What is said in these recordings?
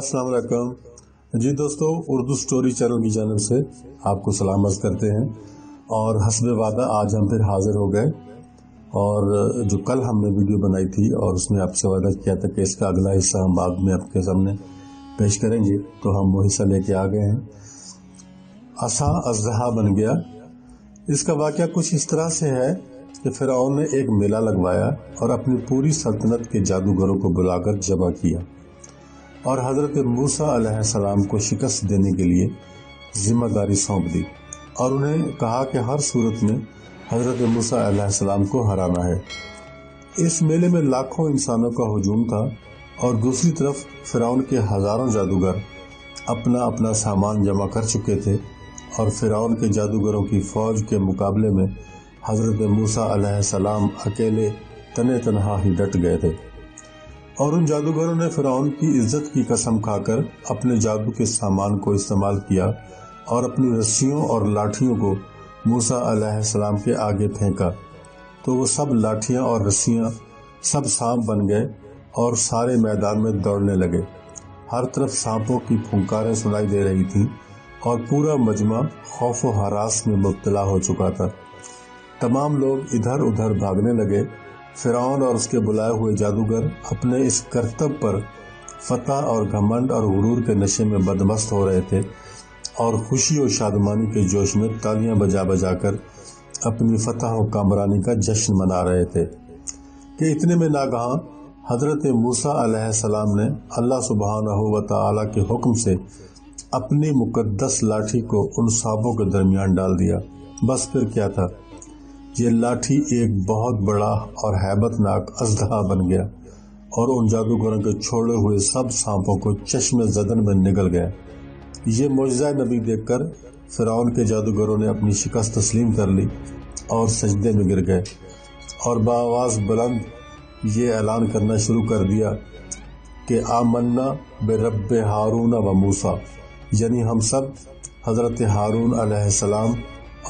अस्सलाम वालेकुम जी दोस्तों, उर्दू स्टोरी चैनल की जानिब से आपको सलाम अर्ज़ करते हैं। और हस्ब वादा आज हम फिर हाज़िर हो गए। और जो कल हमने वीडियो बनाई थी और उसमें आपसे वादा किया था कि इसका अगला हिस्सा हम बाद में आपके सामने पेश करेंगे, तो हम वो हिस्सा लेके आ गए हैं। असा अज़हा बन गया। इसका वाक़या कुछ इस तरह से है कि फ़िरऔन ने एक मेला लगवाया और अपनी पूरी सल्तनत के जादूगरों को बुलाकर ज़बह किया और हज़रत मूसा अलैहिस्सलाम को शिकस्त देने के लिए जिम्मेदारी सौंप दी और उन्हें कहा कि हर सूरत में हज़रत मूसा अलैहिस्सलाम को हराना है। इस मेले में लाखों इंसानों का हुजूम था और दूसरी तरफ फ़िरऔन के हज़ारों जादूगर अपना अपना सामान जमा कर चुके थे और फ़िरऔन के जादूगरों की फ़ौज के मुकाबले में हज़रत मूसा अलैहिस्सलाम अकेले तने तनहा ही डट गए थे। और उन जादूगरों ने फ़िरऔन की इज्जत की कसम खाकर अपने जादू के सामान को इस्तेमाल किया और अपनी रस्सियों और लाठियों को मूसा अलैहिस्सलाम के आगे फेंका, तो वो सब लाठियां और रस्सियां सब सांप बन गए और सारे मैदान में दौड़ने लगे। हर तरफ सांपों की फुंकारें सुनाई दे रही थीं और पूरा मजमा खौफ व हरास में मुब्तला हो चुका था। तमाम लोग इधर उधर भागने लगे। फ़िरऔन और उसके बुलाए हुए जादूगर अपने इस करतब पर फतह और घमंड और गुरूर के नशे में बदमस्त हो रहे थे और खुशी और शादमानी के जोश में तालियां बजा बजा कर अपनी फतह और कामरानी का जश्न मना रहे थे कि इतने में नागहां हज़रत मूसा अलैहिस्सलाम ने अल्लाह सुब्हानहू व तआला के हुक्म से अपनी मुकद्दस लाठी को उन सांपों के दरमियान डाल दिया। बस फिर क्या था, ये लाठी एक बहुत बड़ा और हैबतनाक अज़दहा बन गया और उन जादूगरों के छोड़े हुए सब सांपों को चश्मे ज़दन में निगल गया। ये मौजज़ा नबी देखकर फ़िरऔन के जादूगरों ने अपनी शिकस्त तस्लीम कर ली और सजदे में गिर गए और बाआवाज़ बुलंद ये ऐलान करना शुरू कर दिया कि आमन्ना बिरब्बि हारून व मूसा, यानी हम सब हज़रत हारून अलैहिस्सलाम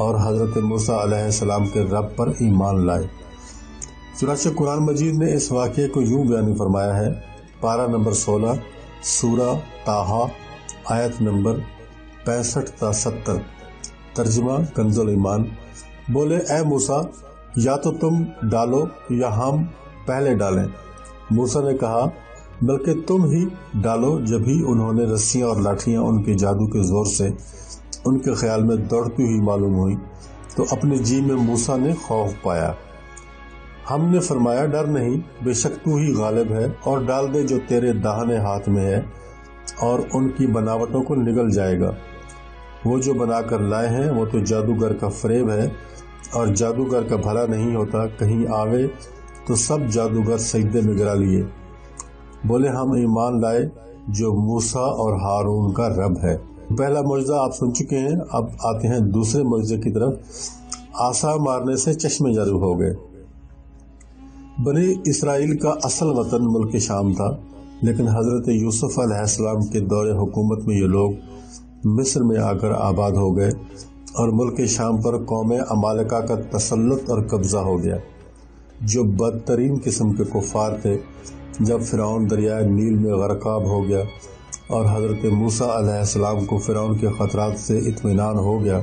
और हज़रत मूसा अलैहिस्सलाम के रब पर ईमान लाए। चुनांचे कुरान मजीद ने इस वाक़े को यूँ बयान फरमाया है। पारा नंबर 16 सूरा ताहा आयत नंबर 65 ता 70। तर्जुमा कंजुल ईमान। बोले, ए मूसा, या तो तुम डालो या हम पहले डालें। मूसा ने कहा, बल्कि तुम ही डालो। जब ही उन्होंने रस्सियाँ और लाठियाँ उनके जादू के ज़ोर से उनके ख्याल में दौड़ती हुई मालूम हुई तो अपने जी में मूसा ने खौफ पाया। हमने फरमाया, डर नहीं, बेशक तू ही गालिब है और डाल दे जो तेरे दाहिने हाथ में है और उनकी बनावटों को निगल जाएगा। वो जो बनाकर लाए हैं वो तो जादूगर का फरेब है और जादूगर का भला नहीं होता। कहीं आवे तो सब जादूगर सजदे में गिरा लिए। बोले, हम ईमान लाए जो मूसा और हारून का रब है। पहला मुआज़ा आप सुन चुके हैं। अब आते हैं दूसरे मुआज़े की तरफ। आसा मारने से चश्मे जादू हो गए। बनी इसराइल का असल वतन मुल्क शाम था, लेकिन हज़रत यूसुफ अलैहिस्सलाम के दौरे हुकूमत में ये लोग मिस्र में आकर आबाद हो गए और मुल्क शाम पर कौम अमालिका का तसल्लुत और कब्ज़ा हो गया, जो बदतरीन किस्म के कुफ़ार थे। जब फ़िरऔन दरियाए नील में गरकाब हो गया और हज़रत मूसा अलैहिस्सलाम को फ़िरऔन के ख़तरात से इत्मीनान हो गया,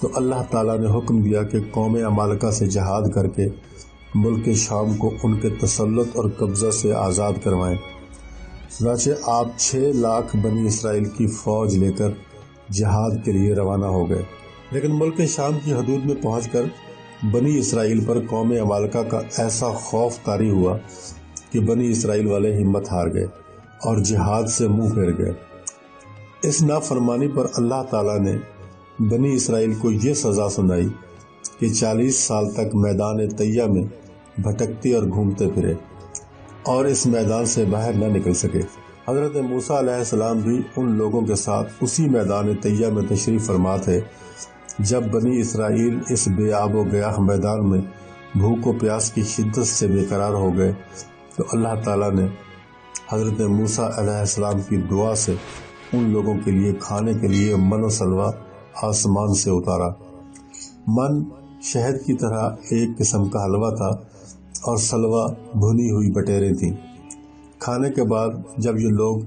तो अल्लाह ताला ने हुक्म दिया कि कौम अमालिका से जहाद करके मुल्क शाम को उनके तसल्लुत और कब्ज़ा से आज़ाद करवाएं। चुनांचे आप 6 लाख बनी इसराइल की फ़ौज लेकर जहाद के लिए रवाना हो गए। लेकिन मुल्क शाम की हदूद में पहुँचकर बनी इसराइल पर कौम अमालिका का ऐसा खौफ तारी हुआ कि बनी इसराइल वाले हिम्मत हार गए और जिहाद से मुंह फेर गए। इस नाफरमानी पर अल्लाह ताला ने बनी इसराइल को ये सज़ा सुनाई कि 40 साल तक मैदान तैया में भटकते और घूमते फिरे और इस मैदान से बाहर न निकल सके। हज़रत मूसा अलैहिस्सलाम भी उन लोगों के साथ उसी मैदान तैया में तशरीफ़ फरमा थे। जब बनी इसराइल इस बेआब गयाह मैदान में भूख व प्यास की शिद्दत से बेकरार हो गए, तो अल्लाह ताला ने हज़रत मूसा अलैहिस्सलाम की दुआ से उन लोगों के लिए खाने के लिए मन व सलवा आसमान से उतारा। मन शहद की तरह एक किस्म का हलवा था और सलवा भुनी हुई बटेरें थीं। खाने के बाद जब ये लोग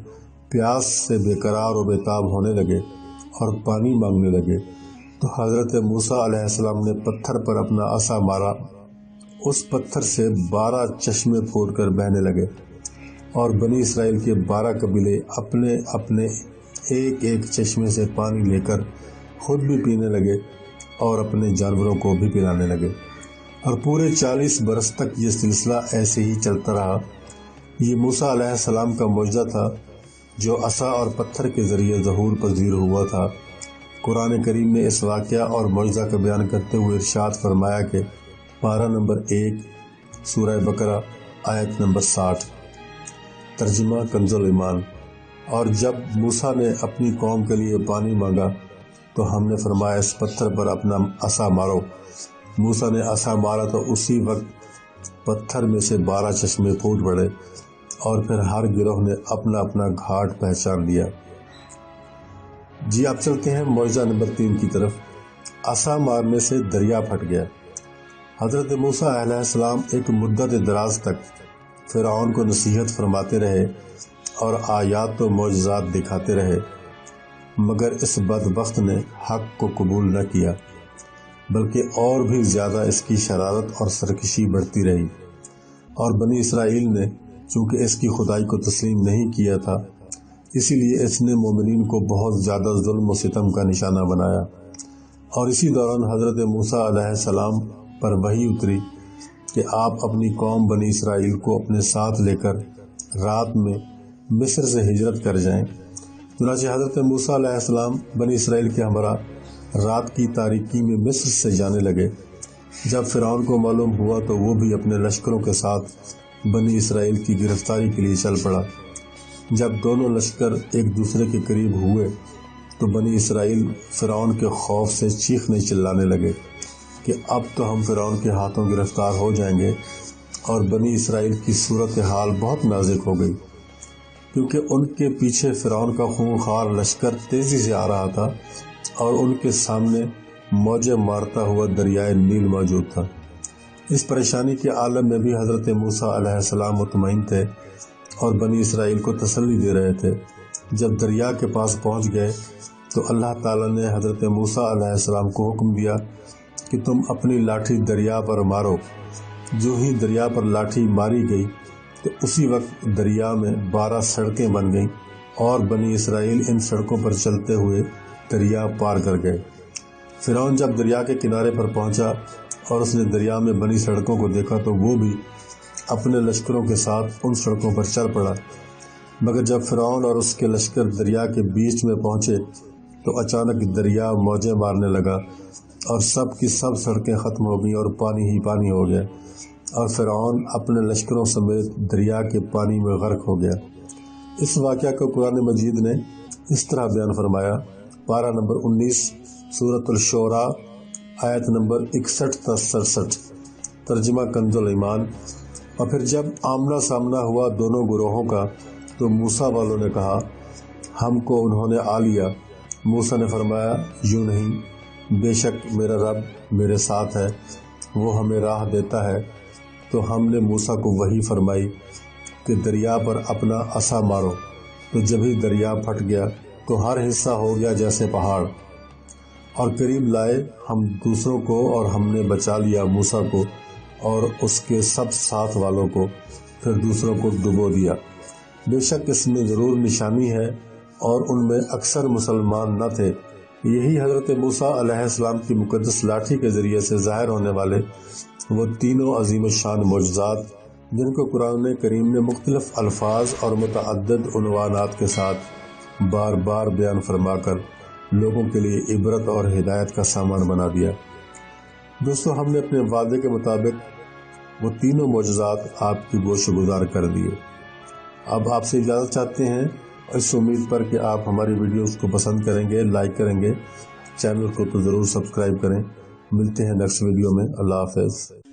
प्यास से बेकरार और बेताब होने लगे और पानी मांगने लगे तो हज़रत मूसा अलैहिस्सलाम ने पत्थर पर अपना असा मारा। उस पत्थर से 12 चश्मे फूटकर बहने लगे और बनी इसराइल के 12 कबीले अपने अपने एक एक चश्मे से पानी लेकर खुद भी पीने लगे और अपने जानवरों को भी पिलाने लगे। और पूरे 40 बरस तक ये सिलसिला ऐसे ही चलता रहा। ये मूसा अलैहिस्सलाम का मुअजिज़ा था जो असा और पत्थर के ज़रिए ज़हूर पज़ीर हुआ था। कुरान करीम ने इस वाक़या और मुअजिज़ा का बयान करते हुए इरशाद फरमाया कि पारा नंबर 1 सूरह बकरा आयत नंबर 60। तर्जुमा कंजुल ईमान। और जब मूसा ने अपनी कौम के लिए पानी मांगा तो हमने फरमाया इस पत्थर पर अपना असा मारो। मूसा ने असा मारा तो उसी वक्त पत्थर में से 12 चश्मे फूट पड़े और फिर हर गिरोह ने अपना अपना घाट पहचान लिया। जी आप चलते हैं मुअजिज़ा नंबर 3 की तरफ। असा मारने से दरिया फट गया। हज़रत मूसा अलैहिस्सलाम एक मुद्दत दराज तक फ़िरऔन को नसीहत फरमाते रहे और आयात व मुअजिज़ात दिखाते रहे, मगर इस बदबख्त ने हक़ को कबूल न किया, बल्कि और भी ज़्यादा इसकी शरारत और सरकशी बढ़ती रही। और बनी इसराइल ने चूँकि इसकी खुदाई को तस्लीम नहीं किया था, इसीलिए इसने मोमिनीन को बहुत ज़्यादा जुल्म व सितम का निशाना बनाया। और इसी दौरान हज़रत मूसा अलैहिस्सलाम पर वही उतरी कि आप अपनी कौम बनी इसराइल को अपने साथ लेकर रात में मिस्र से हिजरत कर जाएं। चुनांचे हज़रत मूसा अलैहिस्सलाम बनी इसराइल के हमरा रात की तारीकी में मिस्र से जाने लगे। जब फ़िरऔन को मालूम हुआ तो वो भी अपने लश्करों के साथ बनी इसराइल की गिरफ्तारी के लिए चल पड़ा। जब दोनों लश्कर एक दूसरे के करीब हुए तो बनी इसराइल फ़िरऔन के खौफ से चीखने चिल्लाने लगे कि अब तो हम फ़िरऔन के हाथों गिरफ्तार हो जाएंगे। और बनी इसराइल की सूरत हाल बहुत नाजुक हो गई, क्योंकि उनके पीछे फ़िरऔन का खूंखार लश्कर तेज़ी से आ रहा था और उनके सामने मौजें मारता हुआ दरियाए नील मौजूद था। इस परेशानी के आलम में भी हज़रत मूसा अलैहिस्सलाम मुतमईन थे और बनी इसराइल को तसल्ली दे रहे थे। जब दरिया के पास पहुंच गए तो अल्लाह ताला ने हज़रत मूसा अलैहिस्सलाम को हुक्म दिया कि तुम अपनी लाठी दरिया पर मारो। जो ही दरिया पर लाठी मारी गई तो उसी वक्त दरिया में 12 सड़कें बन गईं और बनी इसराइल इन सड़कों पर चलते हुए दरिया पार कर गए। फ़िरऔन जब दरिया के किनारे पर पहुंचा और उसने दरिया में बनी सड़कों को देखा तो वो भी अपने लश्करों के साथ उन सड़कों पर चल पड़ा। मगर जब फ़िरऔन और उसके लश्कर दरिया के बीच में पहुंचे तो अचानक दरिया मौजें मारने लगा और सब की सब सड़कें ख़त्म हो गईं और पानी ही पानी हो गया और फ़िरऔन अपने लश्करों समेत दरिया के पानी में गर्क हो गया। इस वाक़या को कुरान मजीद ने इस तरह बयान फरमाया। पारा नंबर 19 सूरतुल शोरा आयत नंबर 61-67। तर्जुमा कंजुल ईमान। और फिर जब आमना सामना हुआ दोनों गुरोहों का तो मूसा वालों ने कहा हमको उन्होंने आ लिया। मूसा ने फरमाया यूँ नहीं, बेशक मेरा रब मेरे साथ है, वो हमें राह देता है। तो हमने मूसा को वही फरमाई कि दरिया पर अपना असा मारो। तो जब ही दरिया फट गया तो हर हिस्सा हो गया जैसे पहाड़ और करीब लाए हम दूसरों को और हमने बचा लिया मूसा को और उसके सब साथ वालों को, फिर दूसरों को डुबो दिया। बेशक इसमें ज़रूर निशानी है और उनमें अक्सर मुसलमान न थे। यही हज़रत मूसा अलैहिस्सलाम की मुक़द्दस लाठी के ज़रिए से ज़ाहिर होने वाले वो तीनों अज़ीम शान मौजज़ात जिनको कुरान करीम ने मुख्तलिफ़ अल्फाज और मुतअद्दिद उन्वानात के साथ बार बार बयान फरमाकर लोगों के लिए इबरत और हिदायत का सामान बना दिया। दोस्तों, हमने अपने वादे के मुताबिक वो तीनों मौजज़ात आपकी गोशगुजार कर दिए। अब आपसे इजाज़त चाहते हैं इस उम्मीद पर कि आप हमारी वीडियोस को पसंद करेंगे, लाइक करेंगे, चैनल को तो ज़रूर सब्सक्राइब करें। मिलते हैं नेक्स्ट वीडियो में। अल्लाह हाफ़िज़।